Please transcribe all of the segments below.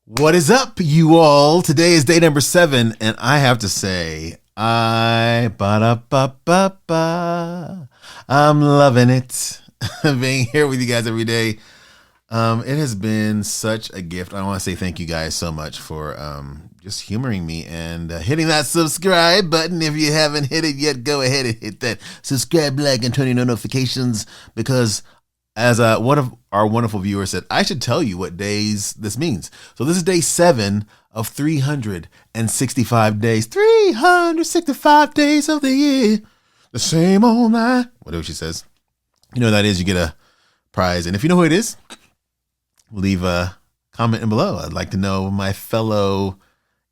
What is up, you all? Today is day number 7, and I have to say, I'm loving it. Being here with you guys every day. It has been such a gift. I want to say thank you guys so much for just humoring me and hitting that subscribe button. If you haven't hit it yet, go ahead and hit that subscribe, like, and turn on notifications, because as one of our wonderful viewers said, I should tell you what days this means. So this is day 7 of 365 days. 365 days of the year. The same old night. Whatever she says. You know what that is. You get a prize. And if you know who it is, leave a comment below. I'd like to know my fellow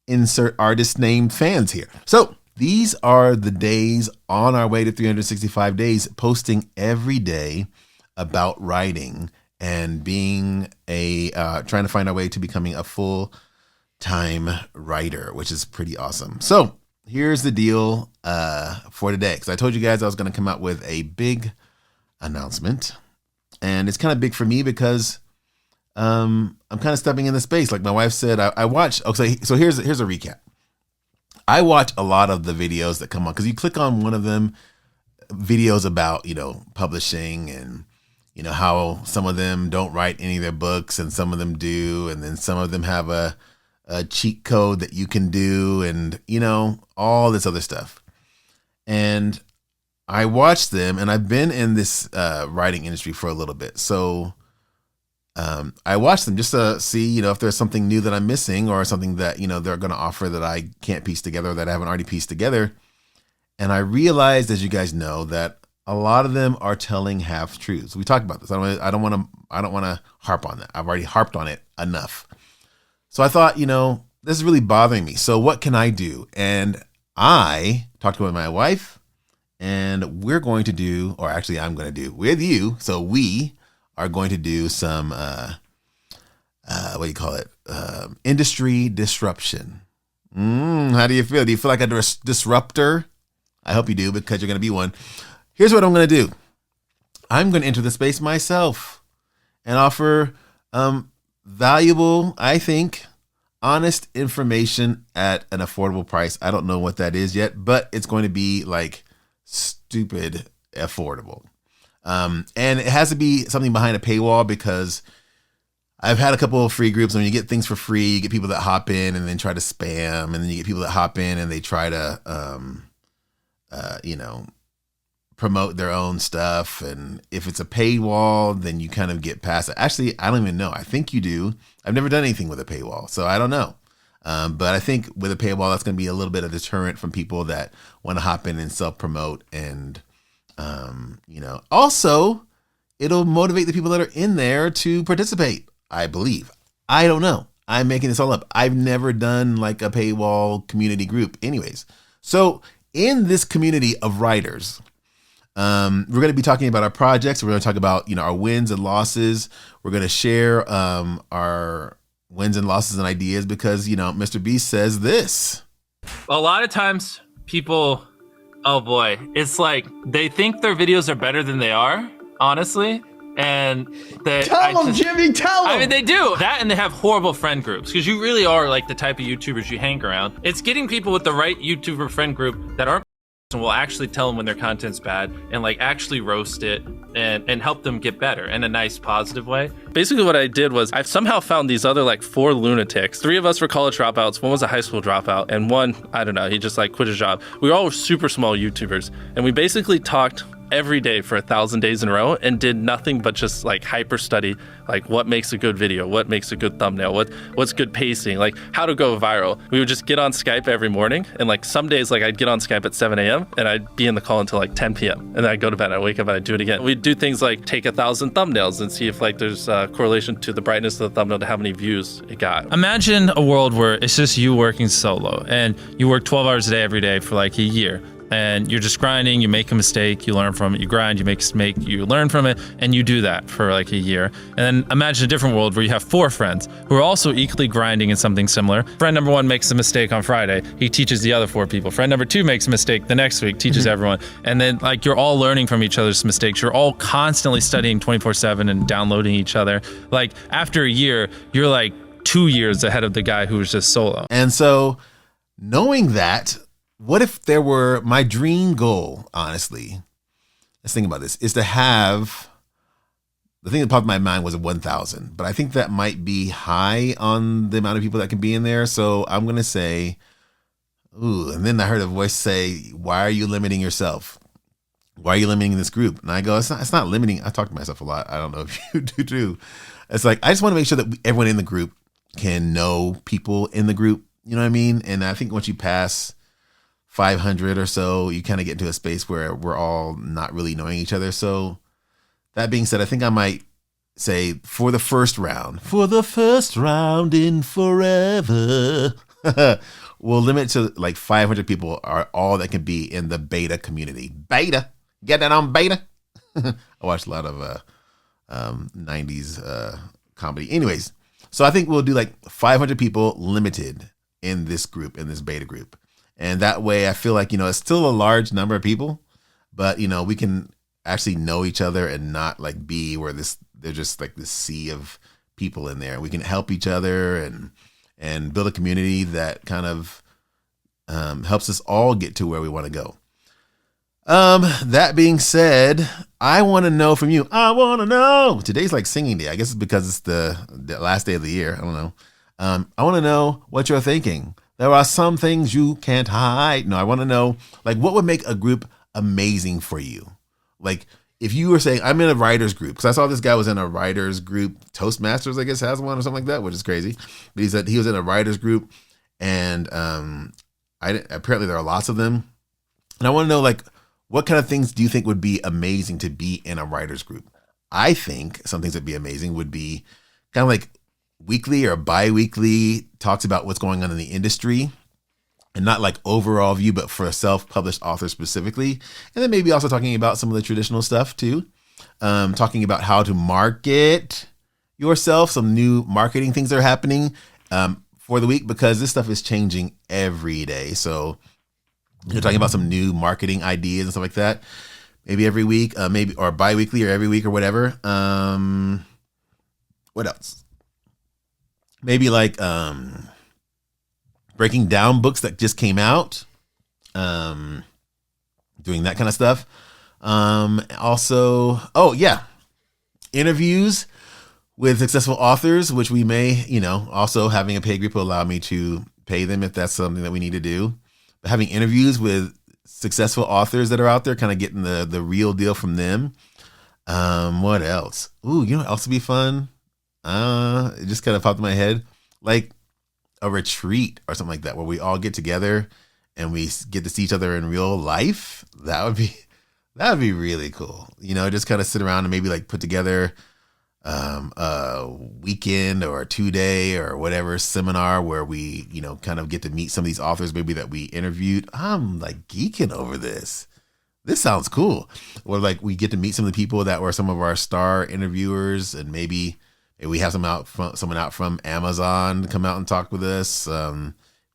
insert artist named fans here. So these are the days on our way to 365 days, posting every day about writing and being trying to find our way to becoming a full-time writer, which is pretty awesome. So here's the deal for today, because I told you guys I was going to come out with a big announcement, and it's kind of big for me because I'm kind of stepping in the space. Like my wife said, I watch. Okay, so here's a recap. I watch a lot of the videos that come on, because you click on one of them, videos about, publishing, and how some of them don't write any of their books and some of them do. And then some of them have a cheat code that you can do, and, all this other stuff. And I watch them, and I've been in this writing industry for a little bit. So I watch them just to see, if there's something new that I'm missing, or something that, they're going to offer that I can't piece together, or that I haven't already pieced together. And I realized, as you guys know, that a lot of them are telling half truths. We talked about this. I don't want to harp on that. I've already harped on it enough. So I thought, this is really bothering me. So what can I do? And I talked with my wife, and we're going to do, or actually I'm going to do with you. So we are going to do some, industry disruption. How do you feel? Do you feel like a disruptor? I hope you do, because you're going to be one. Here's what I'm going to do. I'm going to enter the space myself and offer valuable, I think, honest information at an affordable price. I don't know what that is yet, but it's going to be like stupid affordable. And it has to be something behind a paywall, because I've had a couple of free groups. When you get things for free, you get people that hop in and then try to spam, and then you get people that hop in and they try to, promote their own stuff. And if it's a paywall, then you kind of get past it. Actually, I don't even know. I think you do. I've never done anything with a paywall, so I don't know. But I think with a paywall, that's going to be a little bit of deterrent from people that want to hop in and self-promote. And, also it'll motivate the people that are in there to participate, I believe. I don't know. I'm making this all up. I've never done like a paywall community group anyways. So in this community of writers, we're going to be talking about our projects. We're going to talk about, our wins and losses. We're going to share our wins and losses and ideas, because, Mr. Beast says this. A lot of times people, oh boy, it's like they think their videos are better than they are, honestly. And tell them, Jimmy, tell them. I mean, they do that, and they have horrible friend groups, because you really are like the type of YouTubers you hang around. It's getting people with the right YouTuber friend group that aren't and will actually tell them when their content's bad, and like actually roast it and help them get better in a nice positive way. Basically what I did was I've somehow found these other like 4 lunatics. 3 of us were college dropouts, 1 was a high school dropout, and 1, I don't know, he just like quit his job. We all were super small YouTubers, and we basically talked every day for 1,000 days in a row and did nothing but just like hyper study, like what makes a good video, what makes a good thumbnail, what's good pacing, like how to go viral. We would just get on Skype every morning, and like some days like I'd get on Skype at 7 a.m. and I'd be in the call until like 10 p.m. and then I'd go to bed, I'd wake up and I'd do it again. We'd do things like take 1,000 thumbnails and see if like there's a correlation to the brightness of the thumbnail to how many views it got. Imagine a world where it's just you working solo, and you work 12 hours a day every day for like a year. And you're just grinding, you make a mistake, you learn from it, you grind, you make a mistake, you learn from it, and you do that for like a year. And then imagine a different world where you have 4 friends who are also equally grinding in something similar. Friend number 1 makes a mistake on Friday, he teaches the other 4 people. Friend number 2 makes a mistake the next week, teaches everyone. And then like you're all learning from each other's mistakes. You're all constantly studying 24/7 and downloading each other. Like after a year, you're like 2 years ahead of the guy who was just solo. And so knowing that, what if there were my dream goal, honestly, let's think about this, is to have, the thing that popped in my mind was 1,000, but I think that might be high on the amount of people that can be in there. So I'm going to say, ooh, and then I heard a voice say, why are you limiting yourself? Why are you limiting this group? And I go, it's not limiting. I talk to myself a lot. I don't know if you do too. It's like, I just want to make sure that everyone in the group can know people in the group. You know what I mean? And I think once you pass 500 or so, you kind of get into a space where we're all not really knowing each other. So that being said, I think I might say for the first round in forever, we'll limit to like 500 people are all that can be in the beta community. Beta. Get that on beta. I watched a lot of 90s comedy. Anyways, so I think we'll do like 500 people limited in this group, in this beta group. And that way I feel like, it's still a large number of people, but, we can actually know each other and not like be where they're just like this sea of people in there. We can help each other and build a community that kind of helps us all get to where we want to go. That being said, I want to know from you. I want to know. Today's like singing day. I guess it's because it's the last day of the year. I don't know. I want to know what you're thinking. There are some things you can't hide. No, I want to know, like, what would make a group amazing for you? Like, if you were saying, I'm in a writer's group, because I saw this guy was in a writer's group, Toastmasters, I guess, has one or something like that, which is crazy. But he said he was in a writer's group, and apparently there are lots of them. And I want to know, like, what kind of things do you think would be amazing to be in a writer's group? I think some things that'd be amazing would be kind of like weekly or bi-weekly talks about what's going on in the industry, and not like overall view, but for a self-published author specifically. And then maybe also talking about some of the traditional stuff too. Talking about how to market yourself, some new marketing things that are happening for the week, because this stuff is changing every day. So you're talking about some new marketing ideas and stuff like that. Maybe every week, maybe, or bi-weekly or every week or whatever. What else? Maybe like breaking down books that just came out, doing that kind of stuff. Also, interviews with successful authors, which we may, also having a pay group will allow me to pay them if that's something that we need to do. But having interviews with successful authors that are out there, kind of getting the real deal from them. What else? Ooh, what else would be fun? It just kind of popped in my head. Like a retreat or something like that, where we all get together and we get to see each other in real life. That would be really cool. Just kind of sit around and maybe like put together a weekend or a 2-day or whatever seminar where we, kind of get to meet some of these authors maybe that we interviewed. I'm like geeking over this. This sounds cool. Or like we get to meet some of the people that were some of our star interviewers, and maybe we have someone out from Amazon to come out and talk with us. If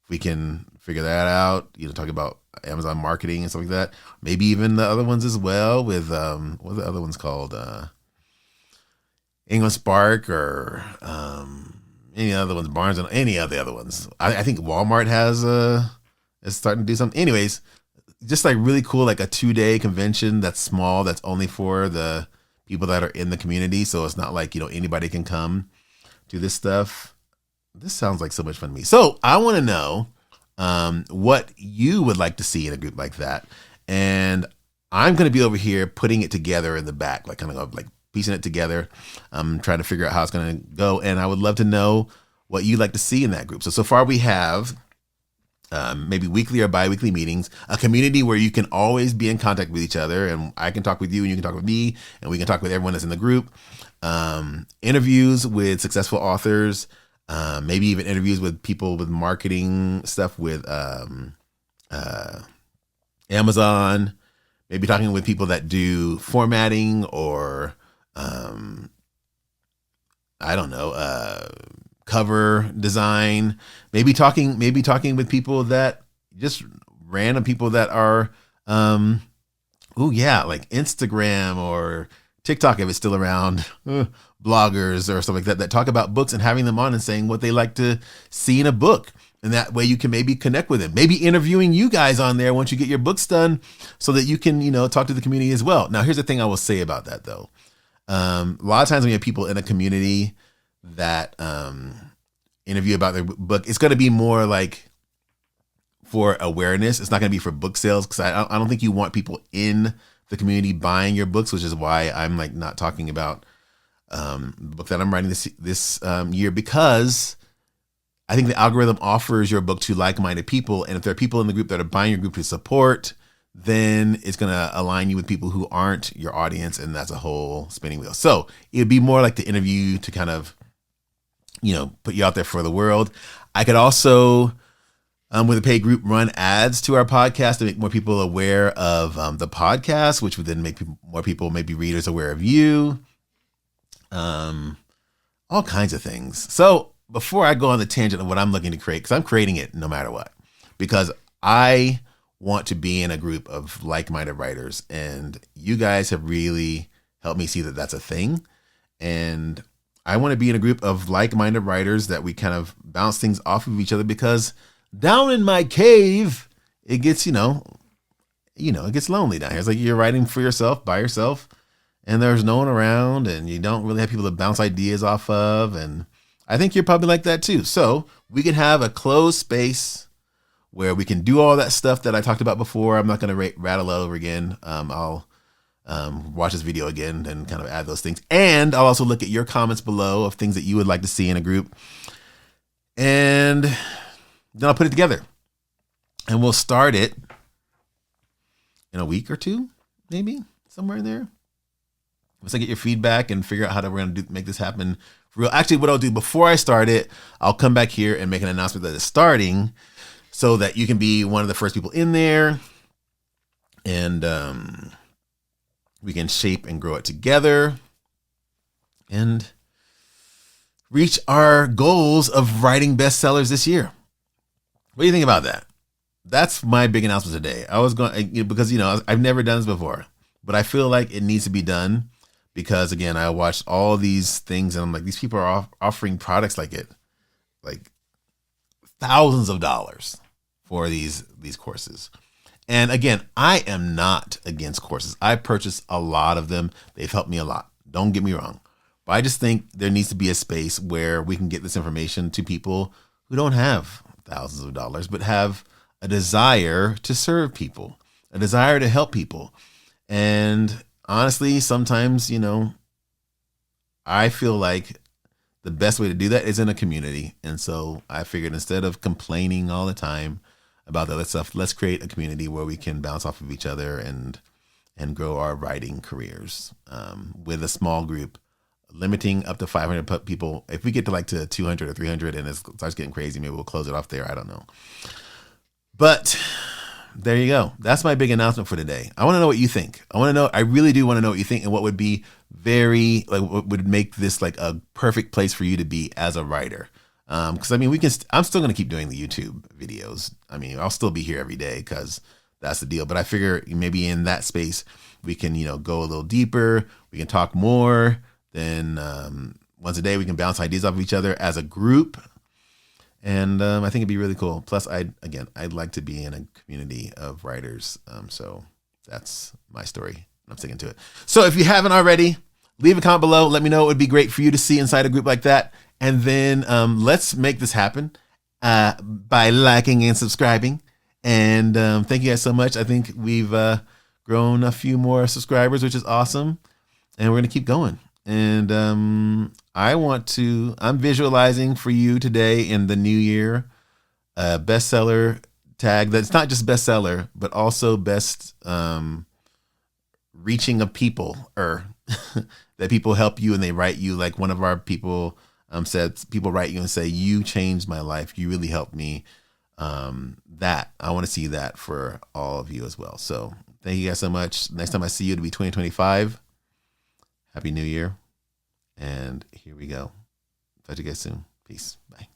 we can figure that out, talk about Amazon marketing and stuff like that. Maybe even the other ones as well with, what are the other ones called? England Spark or any other ones, Barnes and any of the other ones. I think Walmart is starting to do something. Anyways, just like really cool, like a 2-day convention that's small, that's only for the people that are in the community. So it's not like, anybody can come to this stuff. This sounds like so much fun to me. So I want to know what you would like to see in a group like that. And I'm going to be over here putting it together in the back, like kind of like piecing it together. I'm trying to figure out how it's going to go. And I would love to know what you'd like to see in that group. So far we have maybe weekly or bi-weekly meetings, a community where you can always be in contact with each other, and I can talk with you and you can talk with me, and we can talk with everyone that's in the group. Interviews with successful authors, maybe even interviews with people with marketing stuff with Amazon, maybe talking with people that do formatting or I don't know, cover design, maybe talking with people that just random people that are, like Instagram or TikTok, if it's still around, bloggers or stuff like that talk about books, and having them on and saying what they like to see in a book. And that way you can maybe connect with them, maybe interviewing you guys on there once you get your books done so that you can, talk to the community as well. Now, here's the thing I will say about that though. A lot of times when you have people in a community that interview about their book, it's going to be more like for awareness. It's not going to be for book sales, because I don't think you want people in the community buying your books, which is why I'm like not talking about the book that I'm writing this year, because I think the algorithm offers your book to like-minded people, and if there are people in the group that are buying your group to support, then it's going to align you with people who aren't your audience, and that's a whole spinning wheel. So it'd be more like the interview to kind of, put you out there for the world. I could also, with a paid group, run ads to our podcast to make more people aware of the podcast, which would then make more people, maybe readers, aware of you. All kinds of things. So before I go on the tangent of what I'm looking to create, because I'm creating it no matter what, because I want to be in a group of like-minded writers, and you guys have really helped me see that that's a thing. And I want to be in a group of like-minded writers that we kind of bounce things off of each other, because down in my cave, it gets, it gets lonely down here. It's like you're writing for yourself, by yourself, and there's no one around, and you don't really have people to bounce ideas off of. And I think you're probably like that too. So we can have a closed space where we can do all that stuff that I talked about before. I'm not going to rattle it over again. I'll watch this video again and kind of add those things. And I'll also look at your comments below of things that you would like to see in a group. And then I'll put it together. And we'll start it in a week or two, maybe somewhere in there. Once I get your feedback and figure out how we're going to make this happen for real. Actually, what I'll do before I start it, I'll come back here and make an announcement that it's starting, so that you can be one of the first people in there, and we can shape and grow it together and reach our goals of writing bestsellers this year. What do you think about that? That's my big announcement today. I was going, because, I've never done this before, but I feel like it needs to be done, because again, I watched all these things and I'm like, these people are offering products like thousands of dollars for these courses. And again, I am not against courses. I purchased a lot of them. They've helped me a lot. Don't get me wrong. But I just think there needs to be a space where we can get this information to people who don't have thousands of dollars, but have a desire to serve people, a desire to help people. And honestly, sometimes, I feel like the best way to do that is in a community. And so I figured, instead of complaining all the time about the other stuff, let's create a community where we can bounce off of each other and grow our writing careers with a small group, limiting up to 500 people. If we get to 200 or 300 and it starts getting crazy, maybe we'll close it off there. I don't know. But there you go. That's my big announcement for today. I want to know what you think. I really do want to know what you think, and what would be what would make this like a perfect place for you to be as a writer. Because I'm still going to keep doing the YouTube videos. I'll still be here every day, because that's the deal. But I figure maybe in that space we can, go a little deeper. We can talk more. Then once a day we can bounce ideas off of each other as a group. And I think it'd be really cool. Plus, I'd like to be in a community of writers. So that's my story. I'm sticking to it. So if you haven't already, leave a comment below. Let me know. It would be great for you to see inside a group like that. And then let's make this happen by liking and subscribing. And thank you guys so much. I think we've grown a few more subscribers, which is awesome. And we're going to keep going. And I'm visualizing for you today in the new year, a bestseller tag that's not just bestseller, but also best reaching of people, or that people help you and they write you. Like one of our people said, people write you and say, "You changed my life. You really helped me." That I want to see that for all of you as well. So thank you guys so much. Next time I see you, it'll be 2025. Happy New Year. And here we go. Talk to you guys soon. Peace. Bye.